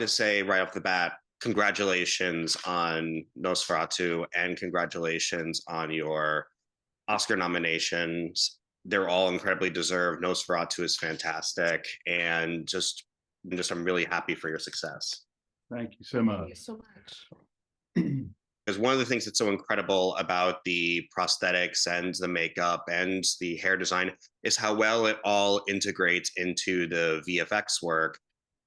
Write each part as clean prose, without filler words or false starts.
to say right off the bat, congratulations on Nosferatu and congratulations on your Oscar nominations. They're all incredibly deserved. Nosferatu is fantastic, and just I'm really happy for your success. Thank you so much. Thank you so much. Because one of the things that's so incredible about the prosthetics and the makeup and the hair design is how well it all integrates into the VFX work.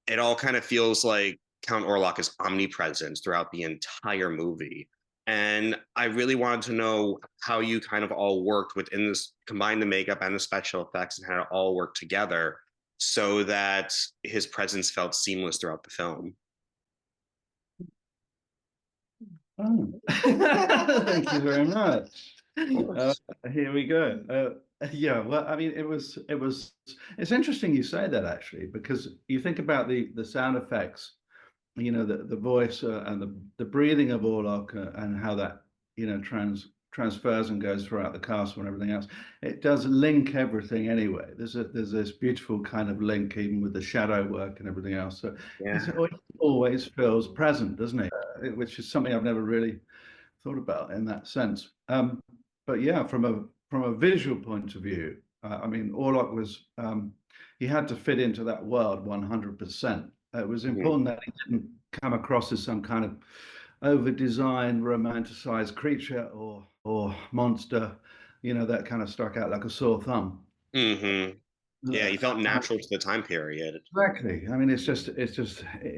It all kind of feels like Count Orlok is omnipresent throughout the entire movie. And I really wanted to know how you kind of all worked within this, combine the makeup and the special effects and how it all worked together so that his presence felt seamless throughout the film. Oh. Thank you very much. Here we go. Yeah, well, I mean, it's interesting you say that actually, because you think about the sound effects, you know, the voice and the breathing of Orlok and how that, you know, transfers and goes throughout the castle and everything else. It does link everything anyway. There's this beautiful kind of link even with the shadow work and everything else. So Yeah. it always feels present, doesn't it? Which is something I've never really thought about in that sense. But yeah, from a visual point of view, I mean, Orlok was he had to fit into that world 100%. It was important that he didn't come across as some kind of over-designed, romanticized creature or monster, you know, that kind of stuck out like a sore thumb. Mm-hmm. Yeah, he felt natural to the time period. Exactly. I mean, it's just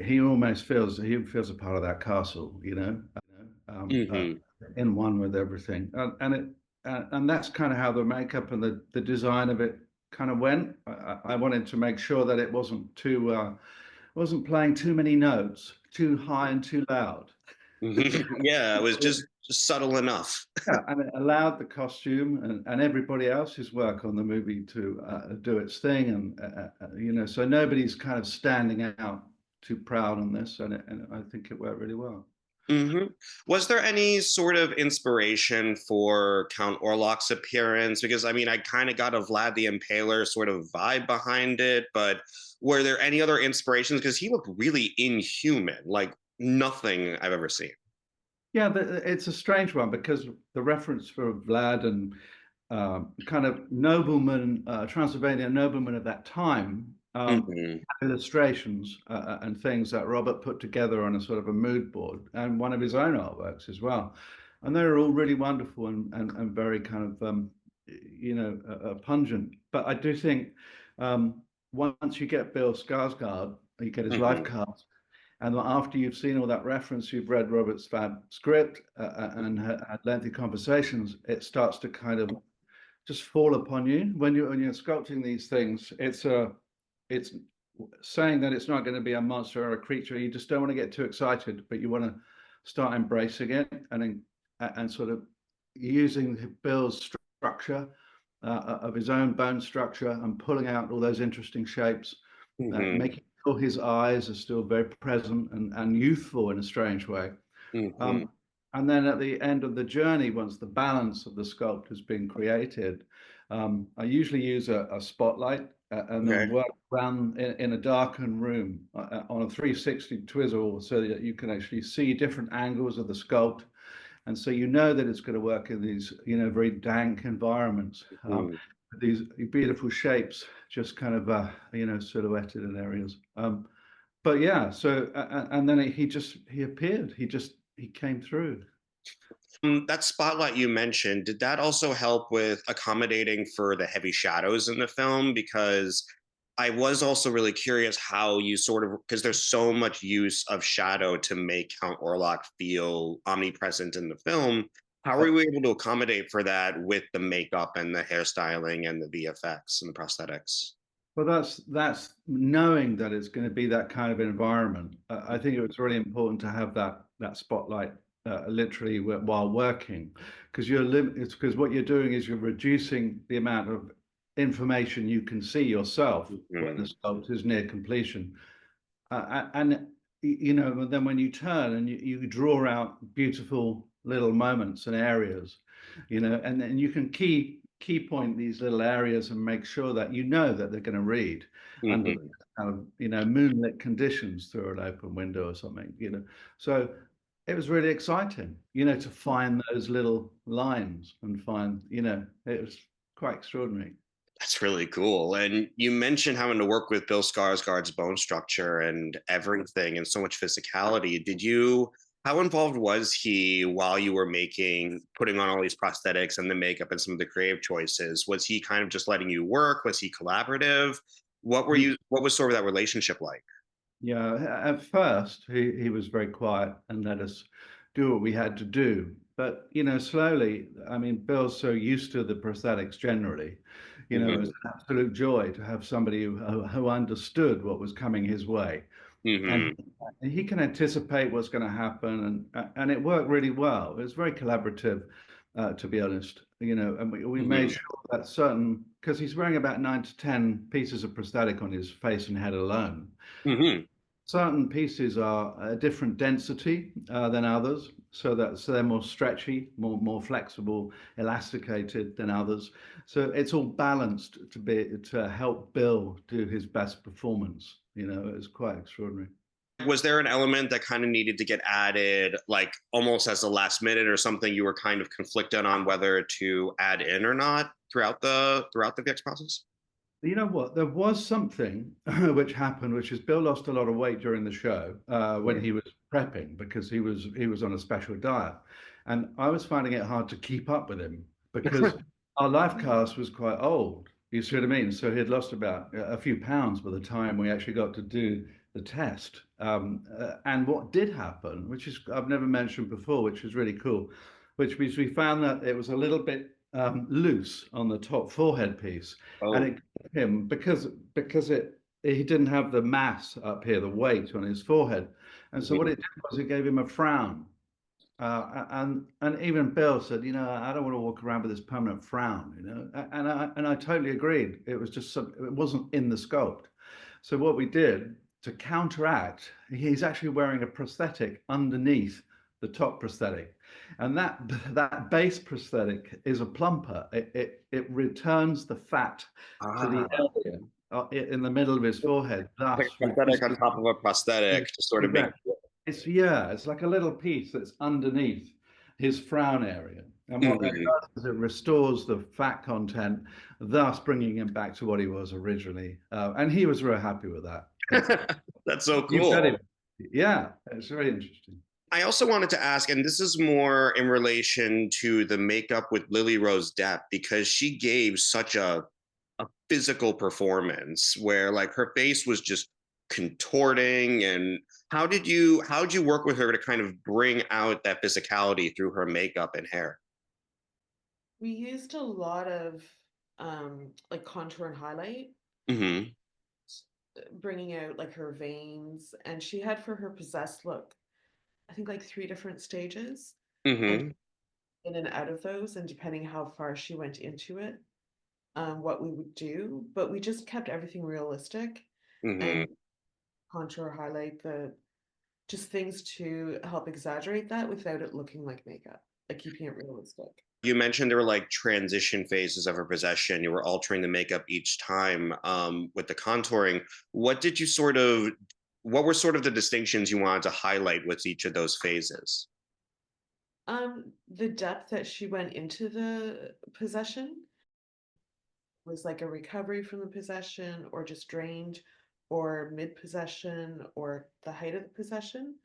he almost feels a part of that castle, you know, in one with everything, and that's kind of how the makeup and the design of it kind of went. I wanted to make sure that it wasn't playing too many notes, too high and too loud. Yeah, it was just subtle enough. Yeah, and it allowed the costume and everybody else's work on the movie to do its thing, and you know, so nobody's kind of standing out too proud on this, and I think it worked really well. Was there any sort of inspiration for Count Orlok's appearance? Because I mean, I kind of got a Vlad the Impaler sort of vibe behind it, but were there any other inspirations? Because he looked really inhuman, like nothing I've ever seen. Yeah, it's a strange one because the reference for Vlad and kind of nobleman, Transylvania nobleman of that time, illustrations and things that Robert put together on a sort of a mood board and one of his own artworks as well. And they were all really wonderful and very kind of, you know, pungent. But I do think once you get Bill Skarsgård, you get his life cards, and after you've seen all that reference, you've read Robert's fab script and had lengthy conversations, it starts to kind of just fall upon you when you're sculpting these things. It's saying that it's not going to be a monster or a creature. You just don't want to get too excited, but you want to start embracing it and sort of using Bill's structure of his own bone structure and pulling out all those interesting shapes, making sure his eyes are still very present and youthful in a strange way. And then at the end of the journey, once the balance of the sculpt has been created, I usually use a spotlight and then work around in a darkened room on a 360 twizzle so that you can actually see different angles of the sculpt. And so you know that it's going to work in these, you know, very dank environments. These beautiful shapes just kind of, you know, silhouetted in areas. But yeah, so, and then he appeared, he came through. That spotlight you mentioned, did that also help with accommodating for the heavy shadows in the film? Because I was also really curious how you sort of, because there's so much use of shadow to make Count Orlok feel omnipresent in the film. How were we able to accommodate for that with the makeup and the hairstyling and the VFX and the prosthetics? Well, that's knowing that it's going to be that kind of environment. I think it was really important to have that spotlight literally while working, because because what you're doing is you're reducing the amount of information you can see yourself when the sculpt is near completion, and you know, then when you turn and you draw out beautiful little moments and areas, you know, and then you can key key point these little areas and make sure that you know that they're going to read under Mhm. kind of, moonlit conditions through an open window or something, So it was really exciting, to find those little lines and find, it was quite extraordinary. That's really cool. And you mentioned having to work with Bill Skarsgård's bone structure and everything and so much physicality. How involved was he while you were putting on all these prosthetics and the makeup and some of the creative choices? Was he kind of just letting you work? Was he collaborative? What was sort of that relationship like? Yeah, at first he was very quiet and let us do what we had to do. But slowly, I mean, Bill's so used to the prosthetics generally, it was Hmm. an absolute joy to have somebody who understood what was coming his way. And Hmm. he can anticipate what's going to happen, and it worked really well. It was very collaborative, to be honest. And we made Hmm. sure that certain, because he's wearing about 9 to 10 pieces of prosthetic on his face and head alone. Hmm. Certain pieces are a different density than others, so they're more stretchy, more flexible, elasticated than others. So it's all balanced to help Bill do his best performance. It was quite extraordinary. Was there an element that kind of needed to get added, like almost as a last minute or something you were kind of conflicted on whether to add in or not throughout the VX process? You know what? There was something which happened, which is Bill lost a lot of weight during the show when he was prepping because he was on a special diet, and I was finding it hard to keep up with him because our live cast was quite old. You see what I mean? So he had lost about a few pounds by the time we actually got to do the test. And what did happen, which is I've never mentioned before, which is really cool, which means we found that it was a little bit loose on the top forehead piece, and Oh. it gave him because it he didn't have the mass up here, the weight on his forehead, and so what Mhm. it did was it gave him a frown. And even Bill said, I don't want to walk around with this permanent frown, and I totally agreed. It was just it wasn't in the sculpt. So what we did to counteract, he's actually wearing a prosthetic underneath the top prosthetic, and that base prosthetic is a plumper. It returns the fat to the Ah, area in the middle of his forehead, like thus a prosthetic on reducing. top of a prosthetic to sort of make. Exactly. It's like a little piece that's underneath his frown area. And what that Mhm. does is it restores the fat content, thus bringing him back to what he was originally. And he was real happy with that. That's so You bet cool. him. Yeah, it's very interesting. I also wanted to ask, and this is more in relation to the makeup with Lily Rose Depp, because she gave such a physical performance where like her face was just contorting. And how did you work with her to kind of bring out that physicality through her makeup and hair? We used a lot of like contour and highlight, Hmm. bringing out like her veins, and she had for her possessed look, I think like three different stages, and Hmm. in and out of those, and depending how far she went into it, what we would do, but we just kept everything realistic Hmm. and contour highlight the just things to help exaggerate that without it looking like makeup, like keeping it realistic. You mentioned there were like transition phases of her possession. You were altering the makeup each time with the contouring. What did you sort of, what were sort of the distinctions you wanted to highlight with each of those phases? The depth that she went into the possession was like a recovery from the possession or just drained or mid possession or the height of the possession.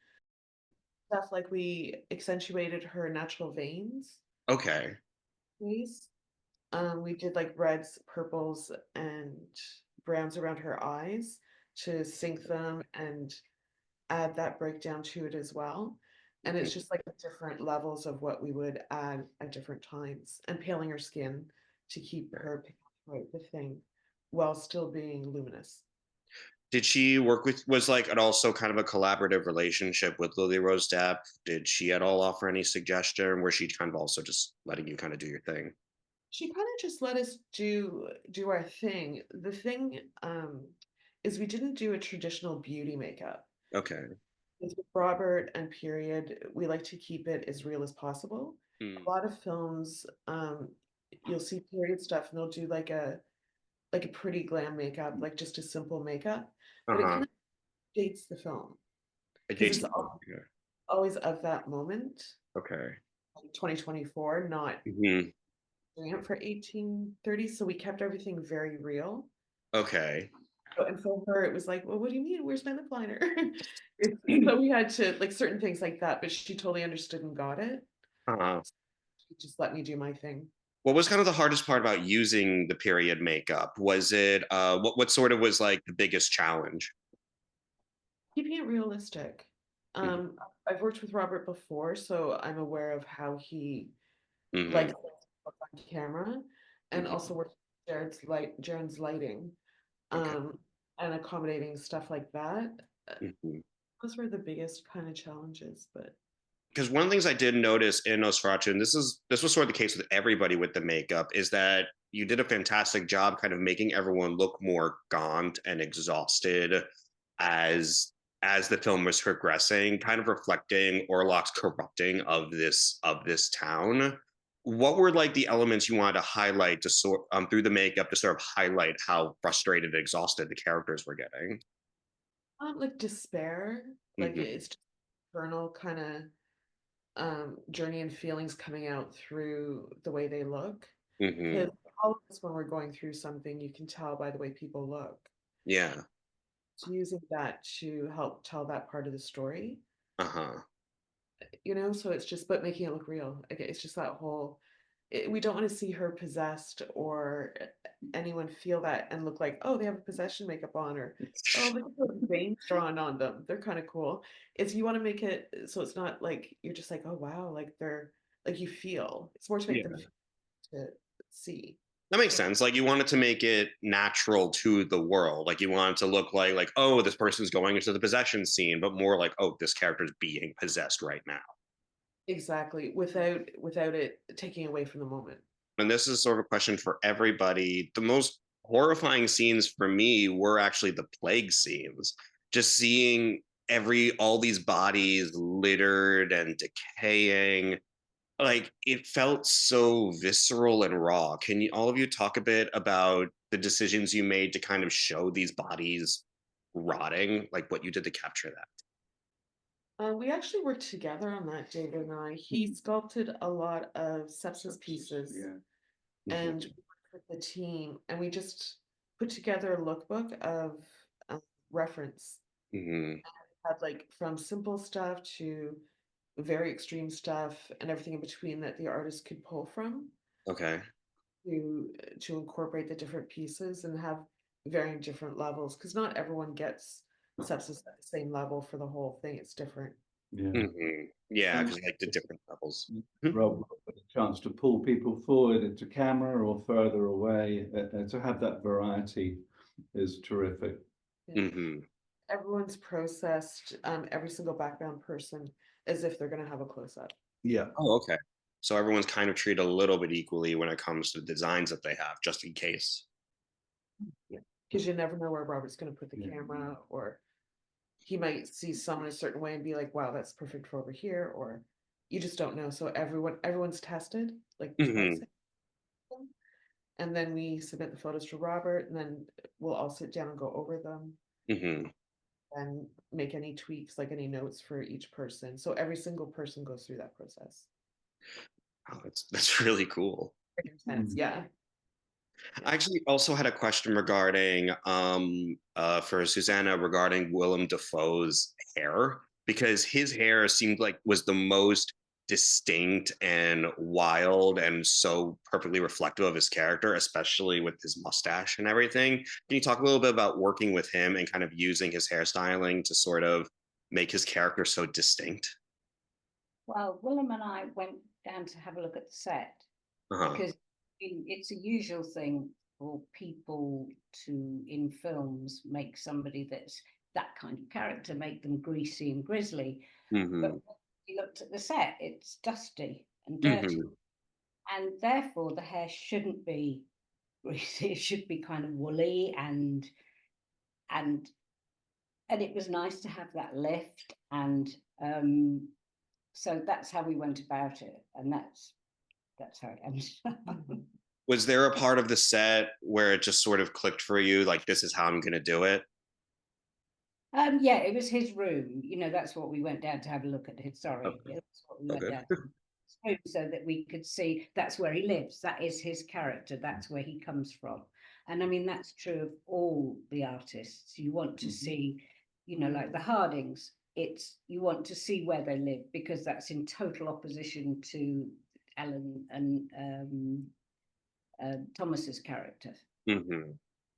Stuff like we accentuated her natural veins Okay. ways. We did like reds, purples, and browns around her eyes to sync them and add that breakdown to it as well. And it's just like different levels of what we would add at different times and paling her skin to keep her right the thing while still being luminous. Did she work with, was like it also kind of a collaborative relationship with Lily Rose Depp? Did she at all offer any suggestion? Where she kind of also just letting you kind of do your thing? She kind of just let us do our thing. The thing is we didn't do a traditional beauty makeup. Okay. With Robert and period, we like to keep it as real as possible. Mm. A lot of films you'll see period stuff and they'll do like a pretty glam makeup, like just a simple makeup, but it Uh-huh. kind of dates the film because it's Adjacent. Yeah. always of that moment, Okay. like 2024, not Hmm. doing it for 1830. So we kept everything very real. Okay. And for her, it was like, well, what do you mean? Where's my lip liner? So we had to like certain things like that, but she totally understood and got it. Uh-huh. She just let me do my thing. What was kind of the hardest part about using the period makeup? Was it what sort of was like the biggest challenge? Keeping it realistic. Mm-hmm. I've worked with Robert before, so I'm aware of how he Mm-hmm. likes to look on camera, and also worked with Jared's lighting, Okay. um, and accommodating stuff like that. Uh, Mhm. Those were the biggest kind of challenges, but Because one of the things I did notice in Nosferatu, and this was sort of the case with everybody with the makeup, is that you did a fantastic job kind of making everyone look more gaunt and exhausted as as the film was progressing, kind of reflecting Orlok's corrupting of this town. What were like the elements you wanted to highlight to sort through the makeup to sort of highlight how frustrated and exhausted the characters were getting? like despair, like Hmm. it's just internal kind of journey and feelings coming out through the way they look. Hmm. Because all of us, when we're going through something, you can tell by the way people look. Yeah. So using that to help tell that part of the story, Uh-huh. so it's just, but making it look real. Like, it's just that whole, we don't want to see her possessed or anyone feel that and look like, oh, they have a possession makeup on, or oh, look at those veins drawn on them. They're kind of cool. It's you want to make it so it's not like you're just like, oh wow, like they're like you feel. It's more to make them Yeah. feel to see. That makes sense. Like you wanted to make it natural to the world. Like you wanted to look like, oh, this person's going into the possession scene, but more like, oh, this character's being possessed right now. Exactly, without it taking away from the moment. And this is sort of a question for everybody. The most horrifying scenes for me were actually the plague scenes. Just seeing all these bodies littered and decaying. Like it felt so visceral and raw. Can you all of you talk a bit about the decisions you made to kind of show these bodies rotting, like what you did to capture that? We actually worked together on that, David and I. He sculpted a lot of sepsis pieces, Yeah. and we worked with the team, and we just put together a lookbook of reference. Hmm. Had like from simple stuff to very extreme stuff, and everything in between that the artist could pull from Okay. to incorporate the different pieces and have varying different levels. Because not everyone gets sepsis at the same level for the whole thing. It's different. Yeah. Hmm. Yeah, And because like the different levels. Rob got a chance to pull people forward into camera or further away. To have that variety is terrific. Yeah. Hmm. Everyone's processed, every single background person as if they're going to have a close up. Yeah. Oh, okay. So everyone's kind of treated a little bit equally when it comes to the designs that they have, just in case. Yeah. Because you never know where Robert's going to put the Yeah. camera, or he might see someone a certain way and be like, wow, that's perfect for over here, or you just don't know. So everyone's tested like twice. Hmm. And then we submit the photos to Robert, and then we'll all sit down and go over them Hmm. and make any tweaks, like any notes for each person. So every single person goes through that process. Oh, that's really cool. Pretty intense, yeah. I actually also had a question regarding for Susanna regarding Willem Dafoe's hair because his hair seemed like was the most distinct and wild and so perfectly reflective of his character, especially with his mustache and everything. Can you talk a little bit about working with him and kind of using his hairstyling to sort of make his character so distinct? Well, Willem and I went down to have a look at the set Uh-huh. because it's a usual thing for people to, in films, make somebody that's that kind of character, make them greasy and grisly. But Hmm. when we looked at the set, it's dusty and dirty. Hmm. And therefore the hair shouldn't be greasy. It should be kind of woolly and and it was nice to have that lift. And so that's how we went about it. And that's how it ended up. Was there a part of the set where it just sort of clicked for you, like this is how I'm going to do it? Yeah, it was his room. You know, that's what we went down to have a look at. Sorry, Okay. that's what we Oh, went good. down to his room so that we could see that's where he lives. That is his character. That's where he comes from. And I mean, that's true of all the artists. You want to see, you know, like the Hardings. It's you want to see where they live because that's in total opposition to Ellen and Thomas's character. Mm-hmm.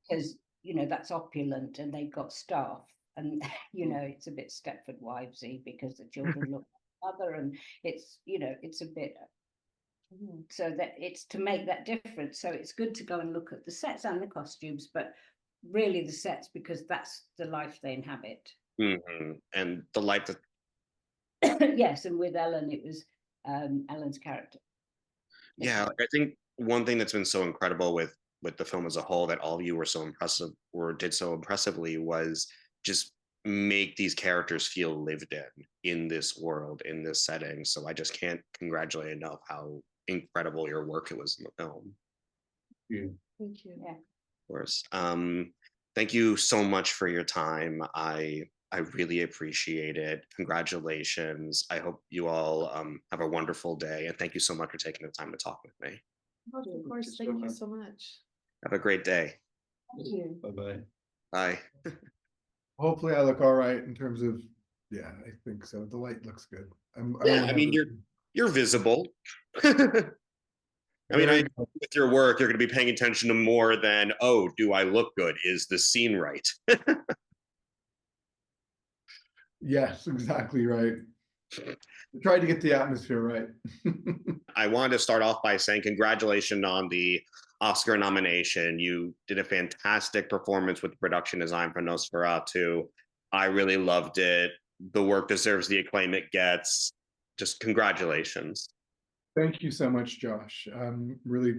Because you know that's opulent and they've got staff and you know it's a bit Stepford Wivesy because the children look like mother and it's you know it's a bit so that it's to make that difference. So it's good to go and look at the sets and the costumes, but really the sets because that's the life they inhabit. Mm-hmm. And the life that Yes, and with Ellen it was Ellen's character. yeah, like I think one thing that's been so incredible with the film as a whole that all of you were so impressive or did so impressively was just make these characters feel lived in this world, in this setting. So I just can't congratulate enough how incredible your work it was in the film. Yeah. Thank you. Yeah. Of course. Thank you so much for your time. I really appreciate it. Congratulations. I hope you all have a wonderful day. And thank you so much for taking the time to talk with me. Of course, thank you so much. Have a great day. Thank you. Bye-bye. Bye. Hopefully I look all right in terms of, yeah, I think so. The light looks good. I Yeah, only I mean, have you're visible. I mean, very good. with your work, you're going to be paying attention to more than, oh, do I look good? Is the scene right? Yes, exactly right. Tried to get the atmosphere right. I wanted to start off by saying congratulations on the Oscar nomination. You did a fantastic performance with the production design for Nosferatu. I really loved it. The work deserves the acclaim it gets. Just congratulations. Thank you so much, Josh. I'm really,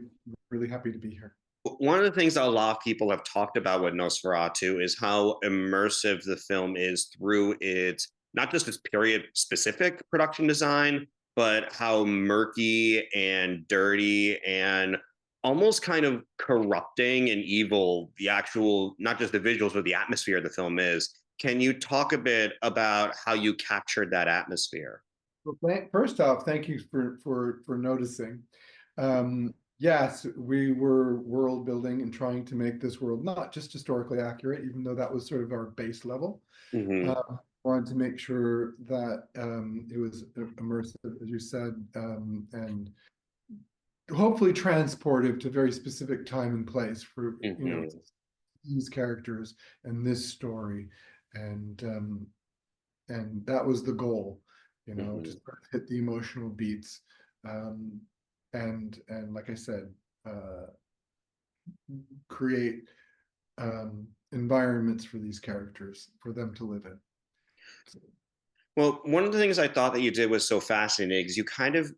really happy to be here. One of the things that a lot of people have talked about with Nosferatu is how immersive the film is through its not just its period specific production design, but how murky and dirty and almost kind of corrupting and evil the actual, not just the visuals, but the atmosphere of the film is. Can you talk a bit about how you captured that atmosphere? Well, first off, thank you for noticing. Yes, we were world building and trying to make this world not just historically accurate, even though that was sort of our base level. Mm-hmm. Wanted to make sure that it was immersive, as you said, and hopefully transportive to very specific time and place for Mm-hmm. these characters and this story, and that was the goal, Mm-hmm. to sort of hit the emotional beats, and like I said, create environments for these characters for them to live in. So. Well, one of the things I thought that you did was so fascinating is you kind of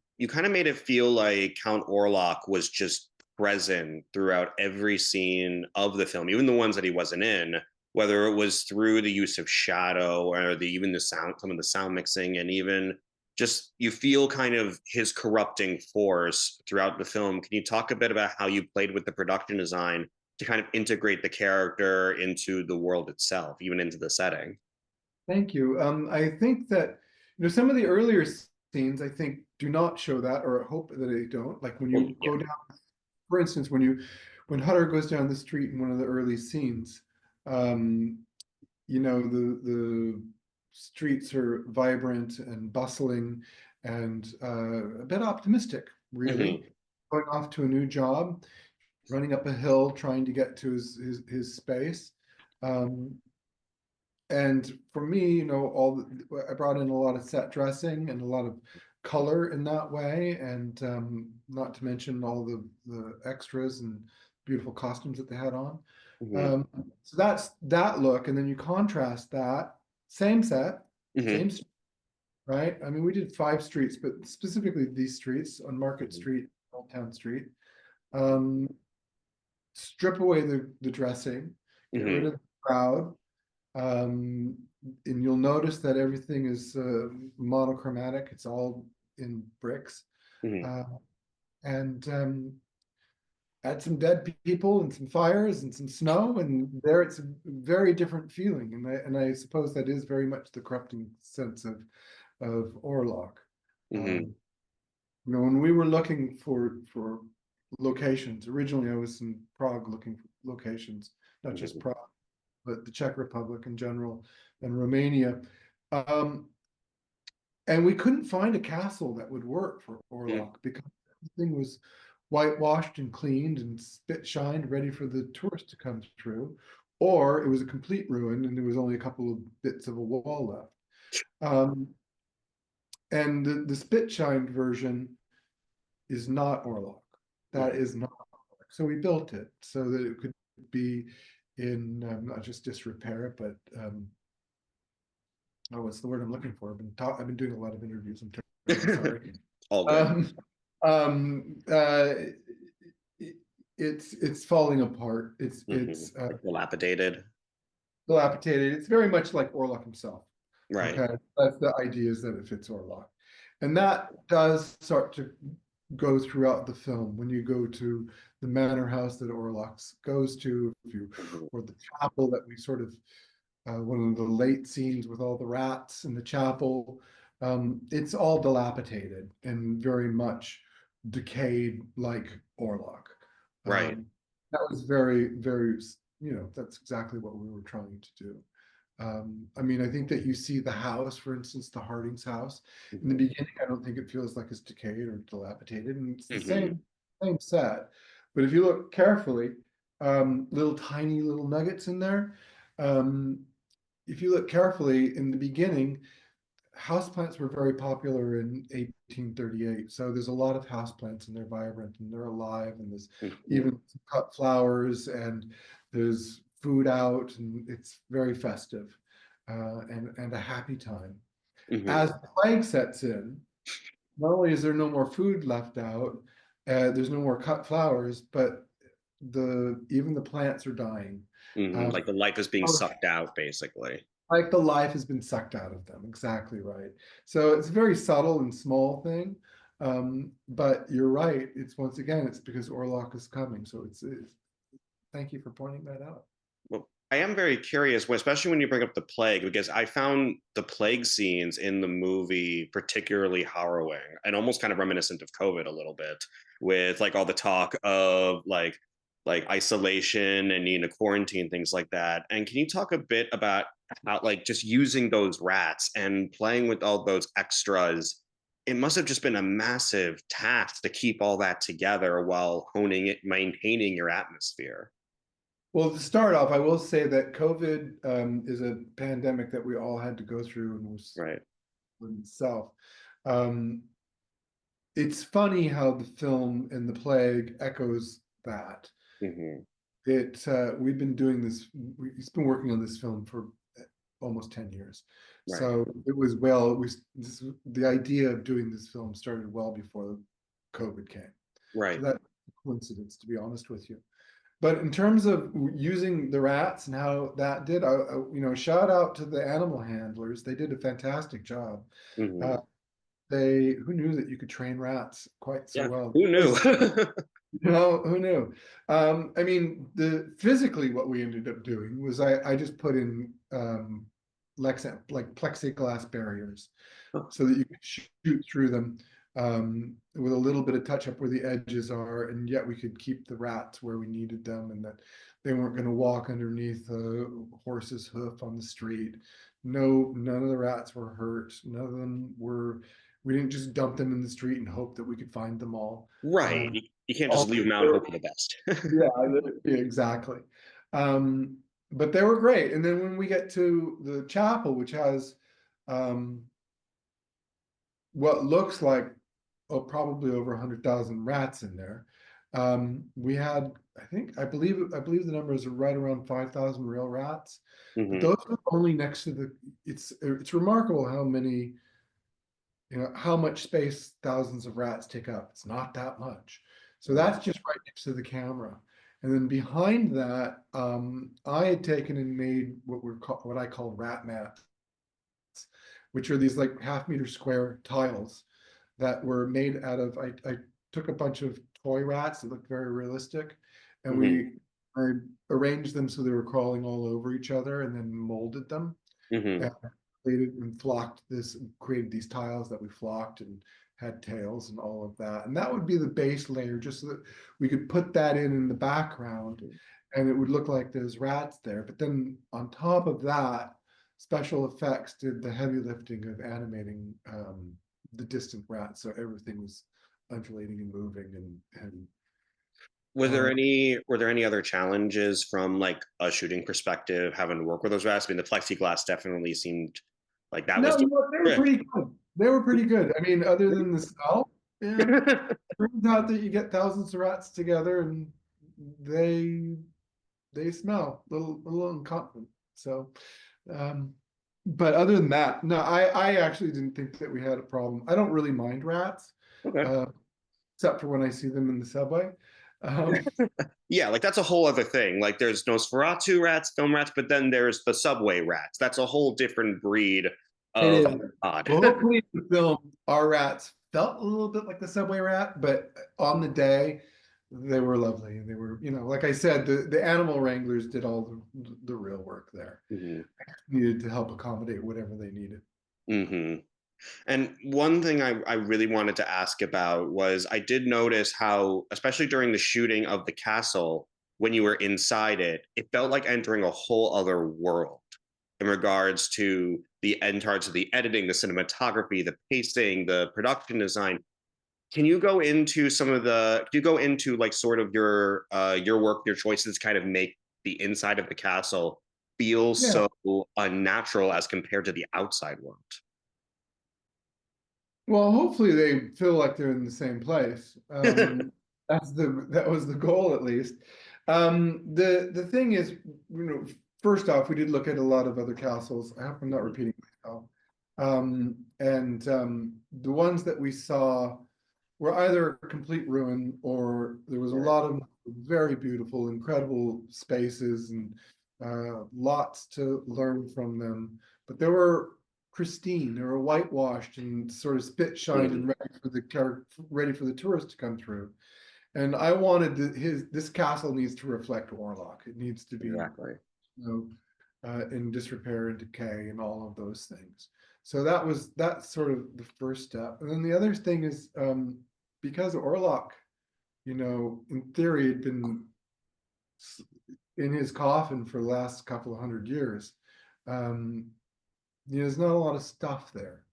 made it feel like Count Orlok was just present throughout every scene of the film, even the ones that he wasn't in, whether it was through the use of shadow or even the sound, some of the sound mixing, and even just you feel kind of his corrupting force throughout the film. Can you talk a bit about how you played with the production design to kind of integrate the character into the world itself, even into the setting? Thank you. I think that some of the earlier scenes I think do not show that, or hope that they don't. Like when you go down, for instance, when Hutter goes down the street in one of the early scenes, the streets are vibrant and bustling and a bit optimistic, really. Going off to a new job, running up a hill, trying to get to his space. And for me, I brought in a lot of set dressing and a lot of color in that way, and not to mention all the extras and beautiful costumes that they had on. So that's that look, and then you contrast that same set, same street, right? I mean, we did 5 streets, but specifically these streets on Market Street, Old Town Street. Strip away the dressing, get rid of the crowd. And you'll notice that everything is monochromatic. It's all in bricks. And add some dead people and some fires and some snow, and there it's a very different feeling. And I suppose that is very much the corrupting sense of Orlok. Mhm. You know, when we were looking for locations, originally I was in Prague looking for locations, not just Mhm. Prague, but the Czech Republic in general and Romania. And we couldn't find a castle that would work for Orlok because everything was whitewashed and cleaned and spit shined, ready for the tourists to come through, or it was a complete ruin and there was only a couple of bits of a wall left. And the spit shined version is not Orlok. That is not Orlok. So we built it so that it could be in not just disrepair, but oh, what's the word I'm looking for? I've been doing a lot of interviews. I'm terribly sorry. All good. Um, uh, it's falling apart. It's Like dilapidated. dilapidated. It's very much like Orlok himself. Right. Okay, that's the idea, is that it fits Orlok, and that does start to go throughout the film. When you go to the manor house that Orlok goes to, if you, Mhm. or the chapel that we sort of one of the late scenes with all the rats in the chapel. It's all dilapidated and very much decayed like Orlok. Right. That was very, very, that's exactly what we were trying to do. I mean, I think that you see the house, for instance, the Harding's house. In the Mhm. beginning, I don't think it feels like it's decayed or dilapidated, and it's the Mhm. same set. But if you look carefully, little tiny little nuggets in there. Um, if you look carefully in the beginning, houseplants were very popular in 1838. So there's a lot of houseplants and they're vibrant and they're alive, and there's Mhm. even cut flowers and there's food out, and it's very festive and a happy time. Mhm. As the plague sets in, not only is there no more food left out, there's no more cut flowers, but even the plants are dying. Mhm. Um, Like the life is being sucked out, basically. like the life has been sucked out of them. Exactly right. So it's a very subtle and small thing. But you're right. It's once again, it's because Orlok is coming. So thank you for pointing that out. Well, I am very curious, especially when you bring up the plague, because I found the plague scenes in the movie particularly harrowing and almost kind of reminiscent of COVID a little bit, with like all the talk of like isolation and needing to quarantine, things like that. And can you talk a bit about how like just using those rats and playing with all those extras? It must have just been a massive task to keep all that together while honing it, maintaining your atmosphere. Well, to start off, I will say that COVID is a pandemic that we all had to go through and was Right. in itself. Um, it's funny how the film and the plague echoes that. Hmm. We've been doing this, he's been working on this film for almost 10 years. Right. So the idea of doing this film started well before COVID came. So Right. that's a coincidence, to be honest with you. But in terms of using the rats and how that did, shout out to the animal handlers. They did a fantastic job. Hmm. Uh, who knew that you could train rats quite so Yeah. well? Who knew? No, who knew? I mean, physically what we ended up doing was I just put in like plexiglass barriers so that you could shoot through them with a little bit of touch up where the edges are, and yet we could keep the rats where we needed them, and that they weren't going to walk underneath a horse's hoof on the street. No, none of the rats were hurt. None of them were. We didn't just dump them in the street and hope that we could find them all. Right. You can't just All leave them out and hope for the best. yeah, exactly. Um, but they were great. And then when we get to the chapel, which has what looks like probably over 100,000 rats in there, we had, I believe the numbers are right around 5,000 real rats. But Hmm. those were only next to it's remarkable how many, how much space thousands of rats take up. It's not that much. So that's just right next to the camera. And then behind that, I had taken and made what I call rat mats, which are these like half-meter square tiles that were made out of, I took a bunch of toy rats that looked very realistic, and Mhm. I arranged them so they were crawling all over each other, and then molded them Mhm. and created and flocked this, created these tiles that we flocked and had tails and all of that. And that would be the base layer, just so that we could put that in the background, and it would look like there's rats there. But then on top of that, special effects did the heavy lifting of animating the distant rats, so everything was undulating and moving, and uh, Were there any other challenges from like a shooting perspective having to work with those rats? I mean, the plexiglass definitely seemed like that no, was the they were trick. pretty good. They were pretty good. I mean, other than the smell, yeah. Turns out that you get thousands of rats together, and they they smell a little incontinent. So, um, but other than that, no, I actually didn't think that we had a problem. I don't really mind rats, Okay. uh, except for when I see them in the subway. Um, Yeah, like that's a whole other thing. Like there's Nosferatu rats, film rats, but then there's the subway rats. That's a whole different breed it of is. odd. Well, hopefully in the film, our rats felt a little bit like the subway rat, but on the day, they were lovely. They were, like I said, the animal wranglers did all the real work there. Mhm. Needed to help accommodate whatever they needed. Mhm. And one thing I really wanted to ask about was I did notice how, especially during the shooting of the castle, when you were inside it, it felt like entering a whole other world in regards to the end parts of the editing, the cinematography, the pacing, the production design. Can you go into can you go into like sort of your work, your choices kind of make the inside of the castle feel Yeah. so unnatural as compared to the outside world? Well, hopefully they feel like they're in the same place. That was the goal, at least. The thing is, first off, we did look at a lot of other castles. I hope I'm not repeating myself. And the ones that we saw were either complete ruin, or there was a lot of very beautiful, incredible spaces, and lots to learn from them. But there were pristine, they were whitewashed and sort of spit shined and ready for the tourists to come through. And I wanted this castle needs to reflect Orlok. It needs to be, Exactly. in disrepair and decay and all of those things. So that's sort of the first step. And then the other thing is, because Orlok, in theory, had been in his coffin for the last couple of 100 years. There's not a lot of stuff there.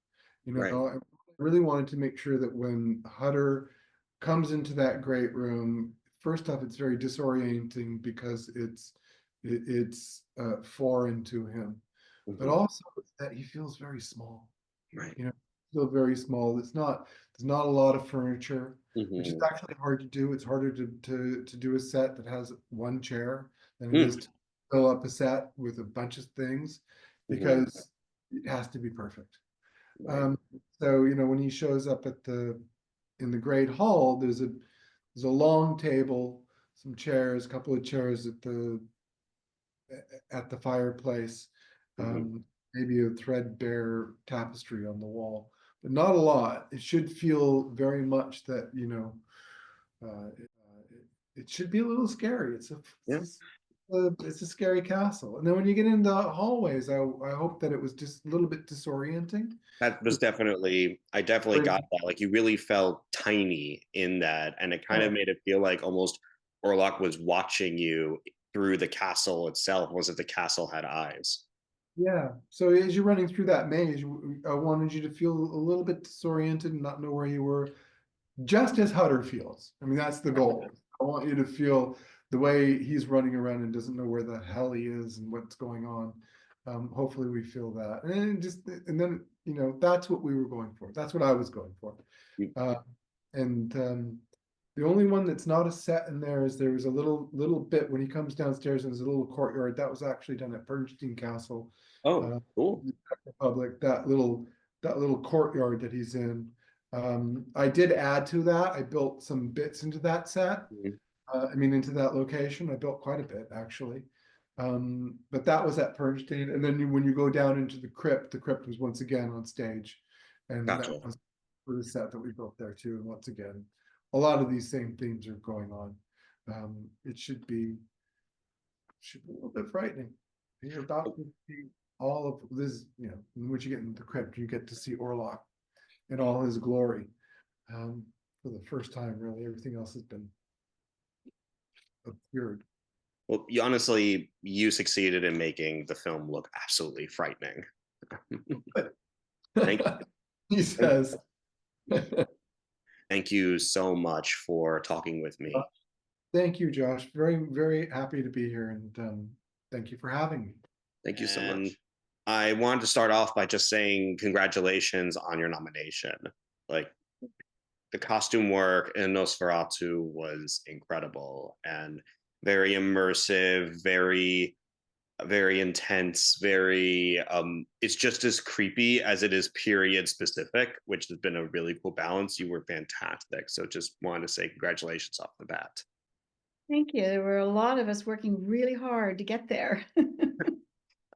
Right. I really wanted to make sure that when Hutter comes into that great room, first off, it's very disorienting because it's foreign to him, but Mhm. also that he feels very small. Right. Feel very small. There's not a lot of furniture, which is Mhm. actually hard to do. It's harder to do a set that has one chair than it is Mm. to fill up a set with a bunch of things, Mhm. because it has to be perfect. Right. Um, so when he shows up in the great hall, there's a long table, some chairs, a couple of chairs at the fireplace, Mhm. maybe a threadbare tapestry on the wall, but not a lot. It should feel very much that it should be a little scary. Yeah. It's a scary castle. And then when you get into hallways, I hope that it was just a little bit disorienting. That was definitely, I definitely got that. Like you really felt tiny in that. And it kind of made it feel like almost Orlok was watching you through the castle itself. Was it the castle had eyes? Yeah. So as you're running through that maze, I wanted you to feel a little bit disoriented and not know where you were, just as Hutter feels. I mean, that's the goal. I want you to feel the way he's running around and doesn't know where the hell he is and what's going on. Hopefully we feel that. And then, that's what we were going for. That's what I was going for. Mm. Uh, and the only one that's not a set in there is there was a little bit when he comes downstairs and there's a little courtyard that was actually done at Bernstein Castle, Oh, cool. the Czech Republic. That little courtyard that he's in. I did add to that. I built some bits into that set. Mhm. Into that location. I built quite a bit actually. But that was at Bernstein. And then when you go down into the crypt was once again on stage, and that Gotcha. was for the set that we built there too. And once again, a lot of these same themes are going on. It should be a little bit frightening. You're about to see all of this, you know, once you get into the crypt, you get to see Orlok in all his glory. For the first time, really. Everything else has been obscured. Well, you succeeded in making the film look absolutely frightening. Thank you. He says. Thank you so much for talking with me. Thank you, Josh. Very, very happy to be here, and thank you for having me. Thank you so much. I wanted to start off by just saying congratulations on your nomination. Like, the costume work in Nosferatu was incredible and very immersive, very intense, it's just as creepy as it is period specific, which has been a really cool balance. You were fantastic. So just wanted to say congratulations off the bat. Thank you. There were a lot of us working really hard to get there.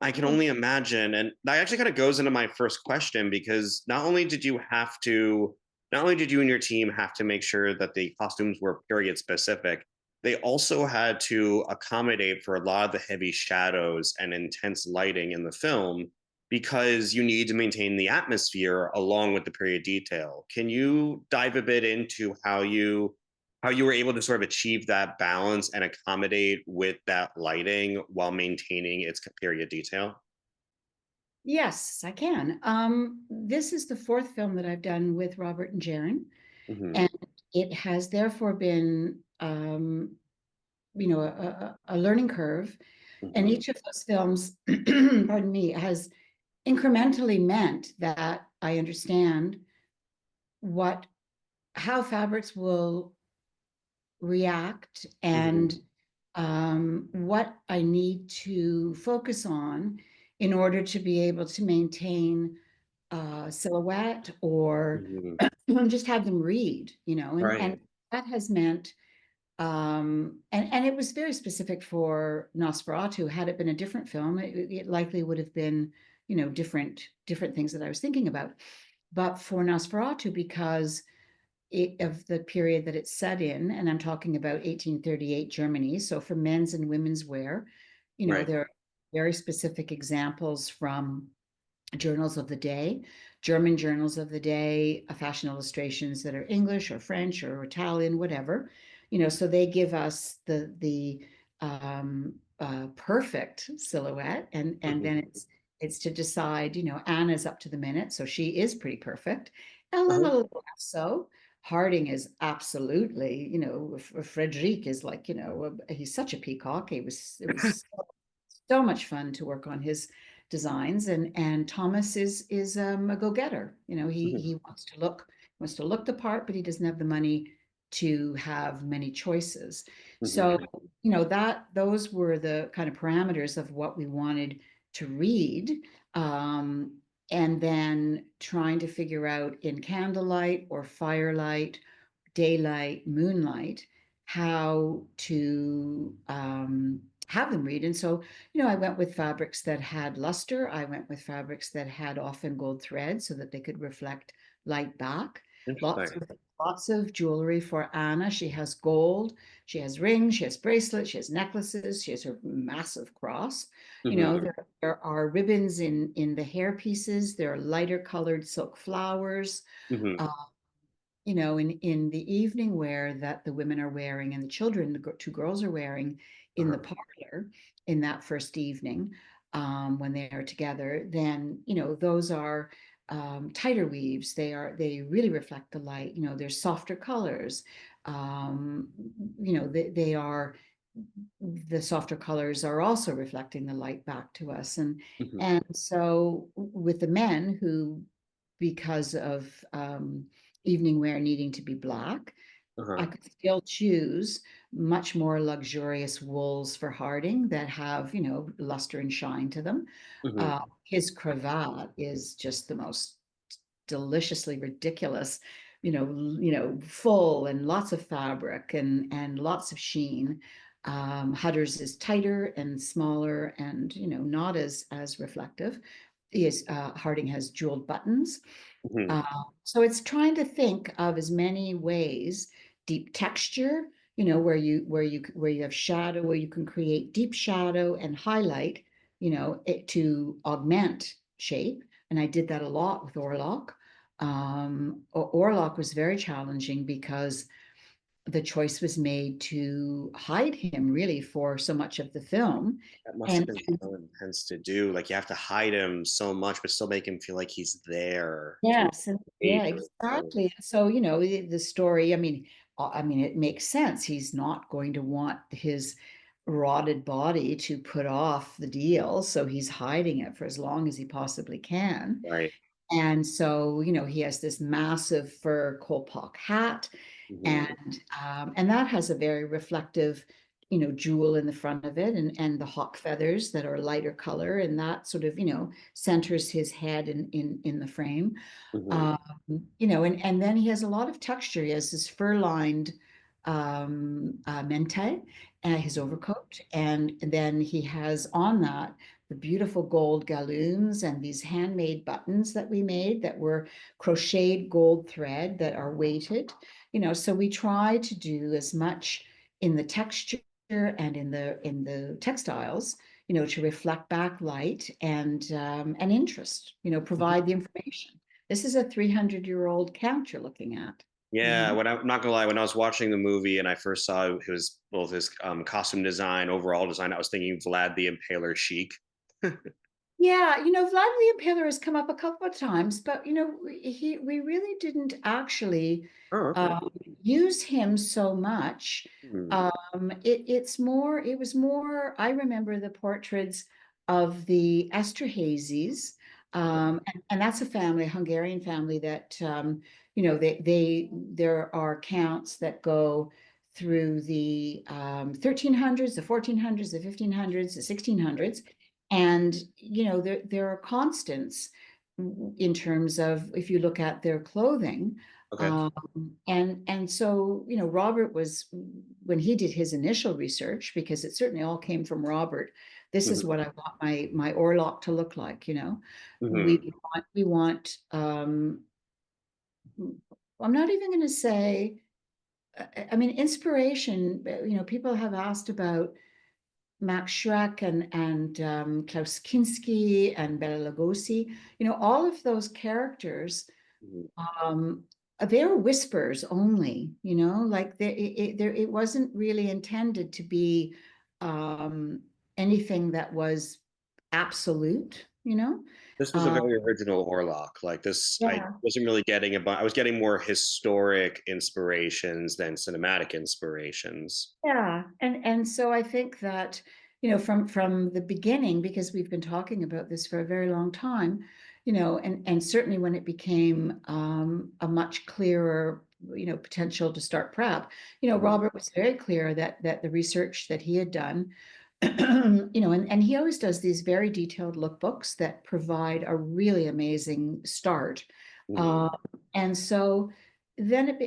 I can only imagine. And that actually kind of goes into my first question, because not only did you and your team have to make sure that the costumes were period specific, they also had to accommodate for a lot of the heavy shadows and intense lighting in the film, because you need to maintain the atmosphere along with the period detail. Can you dive a bit into how you were able to sort of achieve that balance and accommodate with that lighting while maintaining its period detail? Yes, I can. This is the fourth film that I've done with Robert and Jaron, and it has therefore been, you know, a learning curve. And each of those films, pardon me, has incrementally meant that I understand how fabrics will react and what I need to focus on in order to be able to maintain silhouette or just have them read, you know, and that has meant, and it was very specific for Nosferatu. Had it been a different film, it likely would have been, you know, different things that I was thinking about. But for Nosferatu, because of the period that it's set in, and I'm talking about 1838 Germany. So for men's and women's wear, you know, there are very specific examples from journals of the day, German journals of the day, fashion illustrations that are English or French or Italian, whatever, you know, so they give us the perfect silhouette, and then it's to decide, you know, Anna's up to the minute, so she is pretty perfect. Ellen a little less so. Harding is absolutely, you know, Friedrich is like, you know, he's such a peacock. It was so much fun to work on his designs, and Thomas is a go-getter. You know, he wants to look the part, but he doesn't have the money to have many choices. So, you know, those were the kind of parameters of what we wanted to read. And then trying to figure out in candlelight or firelight, daylight, moonlight, how to have them read. And so, you know, I went with fabrics that had luster. I went with fabrics that had often gold thread so that they could reflect light back. Lots of jewelry for Anna. She has gold, she has rings, she has bracelets, she has necklaces, she has her massive cross. You know, there are ribbons in the hair pieces. There are lighter colored silk flowers. You know, in the evening wear that the women are wearing and the children, the two girls are wearing in the parlor in that first evening, when they are together, then, you know, those are tighter weaves. They really reflect the light. You know, they're softer colors. You know, the softer colors are also reflecting the light back to us. And so with the men who, because of evening wear needing to be black, I could still choose much more luxurious wools for Harding that have, you know, luster and shine to them. His cravat is just the most deliciously ridiculous, you know, full and lots of fabric and lots of sheen. Hutter's is tighter and smaller and, you know, not as reflective. Harding has jeweled buttons. So it's trying to think of as many ways deep texture, you know, where you have shadow, where you can create deep shadow and highlight, you know, it to augment shape. And I did that a lot with Orlok. Orlok was very challenging because the choice was made to hide him really for so much of the film. That must have And been so intense to do. Like you have to hide him so much, but still make him feel like he's there through yes, and yeah, nature. exactly. So, you know, the story, I mean, it makes sense. He's not going to want his rotted body to put off the deal, so he's hiding it for as long as he possibly can. Right. And so, you know, he has this massive fur kolpak hat, Mhm. and that has a very reflective, you know, jewel in the front of it, and the hawk feathers that are lighter color, and that sort of, you know, centers his head in the frame. Mhm. Um, you know, and then he has a lot of texture. He has this fur-lined mente, his overcoat, and then he has on that the beautiful gold galloons and these handmade buttons that we made that were crocheted gold thread that are weighted. You know, so we try to do as much in the texture and in the textiles, you know, to reflect back light and interest, you know, provide the information. This is a 300-year-old count you're looking at. Yeah, Mhm. when I'm not gonna lie, when I was watching the movie and I first saw his both his costume design, overall design, I was thinking Vlad the Impaler chic. Yeah, you know, Vlad the Impaler has come up a couple of times, but you know, we really didn't actually Oh, okay. use him so much. Hmm. It was more, I remember the portraits of the Esterházys, and that's a family, a Hungarian family that, you know, there are counts that go through the 1300s, the 1400s, the 1500s, the 1600s. And, you know, there are constants in terms of if you look at their clothing. Okay. Um, and so, you know, Robert was, when he did his initial research, because it certainly all came from Robert, this is Hmm. what I want my Orlok to look like, you know. Hmm. We want I'm not even going to say, I mean, inspiration, you know, people have asked about Max Schreck and Klaus Kinski and Bela Lugosi, you know, all of those characters, um, they were whispers only, you know, like it wasn't really intended to be um, anything that was absolute, you know. This was a Uh, very original Orlok. Like this, I yeah. wasn't really getting about. I was getting more historic inspirations than cinematic inspirations. Yeah, and so I think that, you know, from the beginning, because we've been talking about this for a very long time, you know, and certainly when it became a much clearer, you know, potential to start prep, you know, Mhm. Robert was very clear that the research that he had done, you know, and he always does these very detailed lookbooks that provide a really amazing start. Mhm. Um, and so then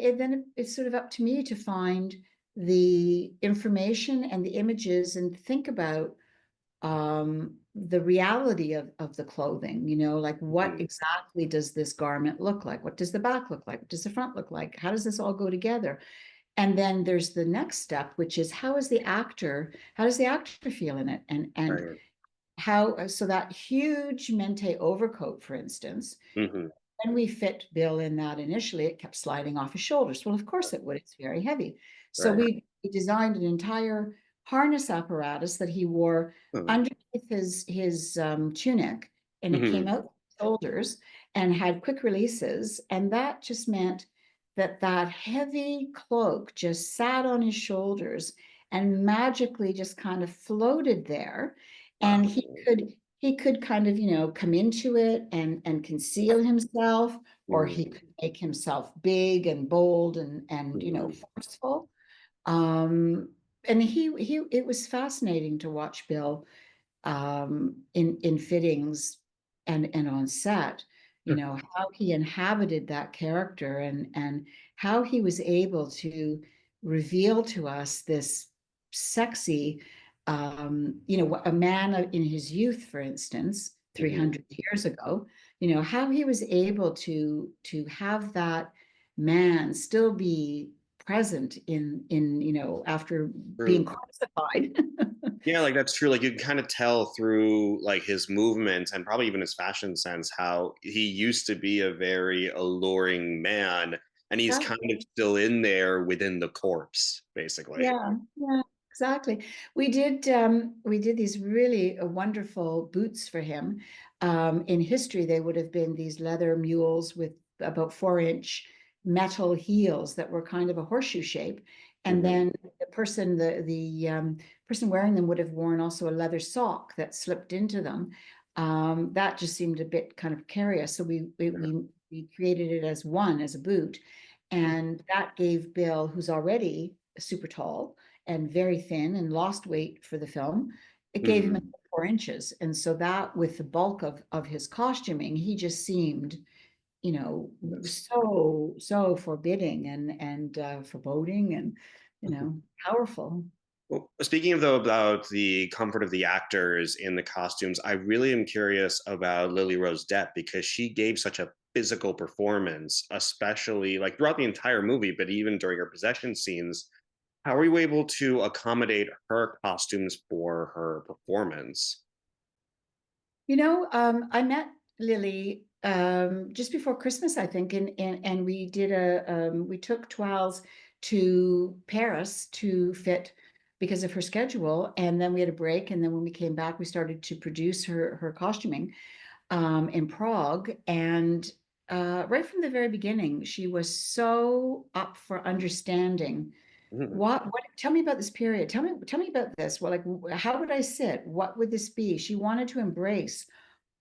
it's sort of up to me to find the information and the images and think about the reality of the clothing, you know, like what Mhm. exactly does this garment look like? What does the back look like? What does the front look like? How does this all go together? And then there's the next step, which is how does the actor feel in it? And Right. how, so that huge mente overcoat, for instance, Mhm. when we fit Bill in that initially, it kept sliding off his shoulders. Well, of course it would. It's very heavy. So Right. we designed an entire harness apparatus that he wore Mhm. underneath his tunic, and it came Mhm. out the shoulders and had quick releases. And that just meant that that heavy cloak just sat on his shoulders and magically just kind of floated there. And Wow. he could kind of, you know, come into it and conceal himself, or he Mhm. could make himself big and bold and you know, Mhm. forceful. Um, and he it was fascinating to watch Bill in fittings and on set, you know, how he inhabited that character and how he was able to reveal to us this sexy, you know, a man in his youth, for instance, Mhm. 300 years ago, you know, how he was able to have that man still be present in after being True. crucified. Yeah, like that's true. Like you can kind of tell through like his movements and probably even his fashion sense how he used to be a very alluring man, and he's kind of Exactly. still in there within the corpse, basically. Yeah, yeah, exactly. We did these really wonderful boots for him. In history, they would have been these leather mules with about 4-inch metal heels that were kind of a horseshoe shape. And Hmm. then the person wearing them would have worn also a leather sock that slipped into them. That just seemed a bit kind of precarious. So we created it as one, as a boot. And that gave Bill, who's already super tall and very thin and lost weight for the film, it gave him Hmm. 4 inches. And so that, with the bulk of his costuming, he just seemed, so forbidding and foreboding and, powerful. Well, speaking of though about the comfort of the actors in the costumes, I really am curious about Lily Rose Depp because she gave such a physical performance, especially like throughout the entire movie, but even during her possession scenes. How are you able to accommodate her costumes for her performance? I met Lily just before Christmas, I think, and we took Toiles to Paris to fit because of her schedule, and then we had a break, and then when we came back, we started to produce her costuming in Prague, and right from the very beginning, she was so up for understanding Mhm. what tell me about this period. Tell me about this. Well, like how would I sit? What would this be? She wanted to embrace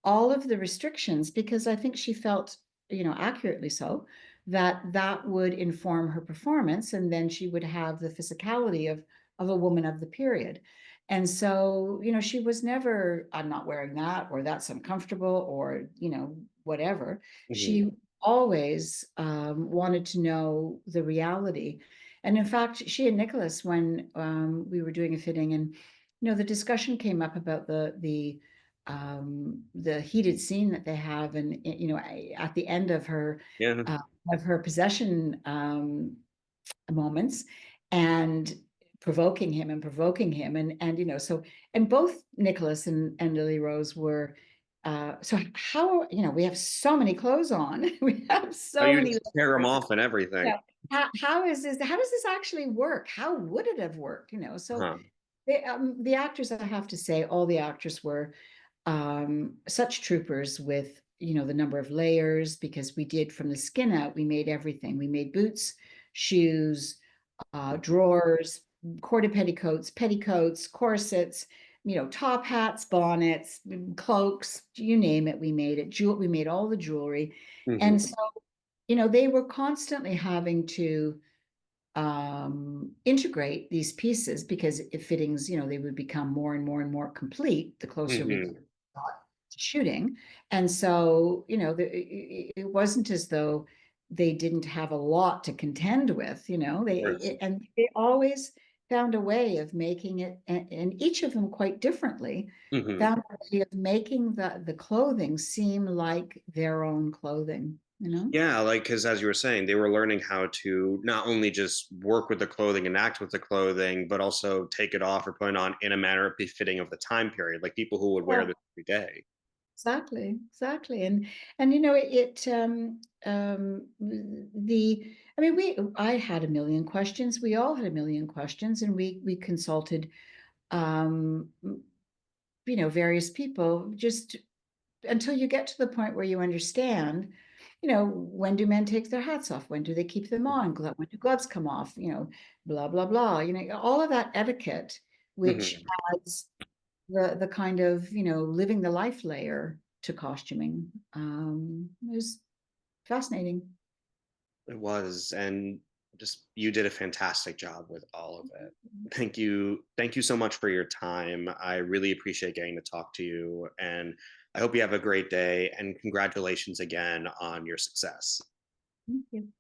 all of the restrictions because I think she felt, accurately so, that that would inform her performance, and then she would have the physicality of a woman of the period. And so, she was never, I'm not wearing that, or that's uncomfortable, or, whatever. Mhm. She always wanted to know the reality. And in fact, she and Nicholas, when we were doing a fitting, and the discussion came up about the heated scene that they have, and at the end Yeah. uh, of her possession moments, and provoking him, and so, and both Nicholas and Lily Rose were. So how, we have so many clothes on, we have Oh, so you many just tear them layers. off and everything. Yeah. How does this actually work? How would it have worked? So Huh. the actors, I have to say, all the actors were such troopers with the number of layers, because we did from the skin out, we made everything. We made boots, shoes, drawers, corded petticoats, corsets, top hats, bonnets, cloaks, you name it, we made it. We made all the jewelry. Mhm. And so, they were constantly having to integrate these pieces, because if fittings, they would become more and more and more complete the closer we Mhm. got to shooting. And so, it wasn't as though they didn't have a lot to contend with, Right. and they always found a way of making it, and each of them quite differently, Mhm. found a way of making the clothing seem like their own clothing. Yeah, like because as you were saying, they were learning how to not only just work with the clothing and act with the clothing, but also take it off or put it on in a manner befitting of the time period, like people who would wear Yeah. this every day. Exactly. And I mean, I had a million questions. We all had a million questions, and we consulted, um, various people, just until you get to the point where you understand, when do men take their hats off? When do they keep them on? When do gloves come off? Blah, blah, blah, all of that etiquette, which Mhm. adds the kind of living the life layer to costuming. It was fascinating. It was, and just you did a fantastic job with all of it. Thank you. Thank you so much for your time. I really appreciate getting to talk to you, and I hope you have a great day, and congratulations again on your success. Thank you.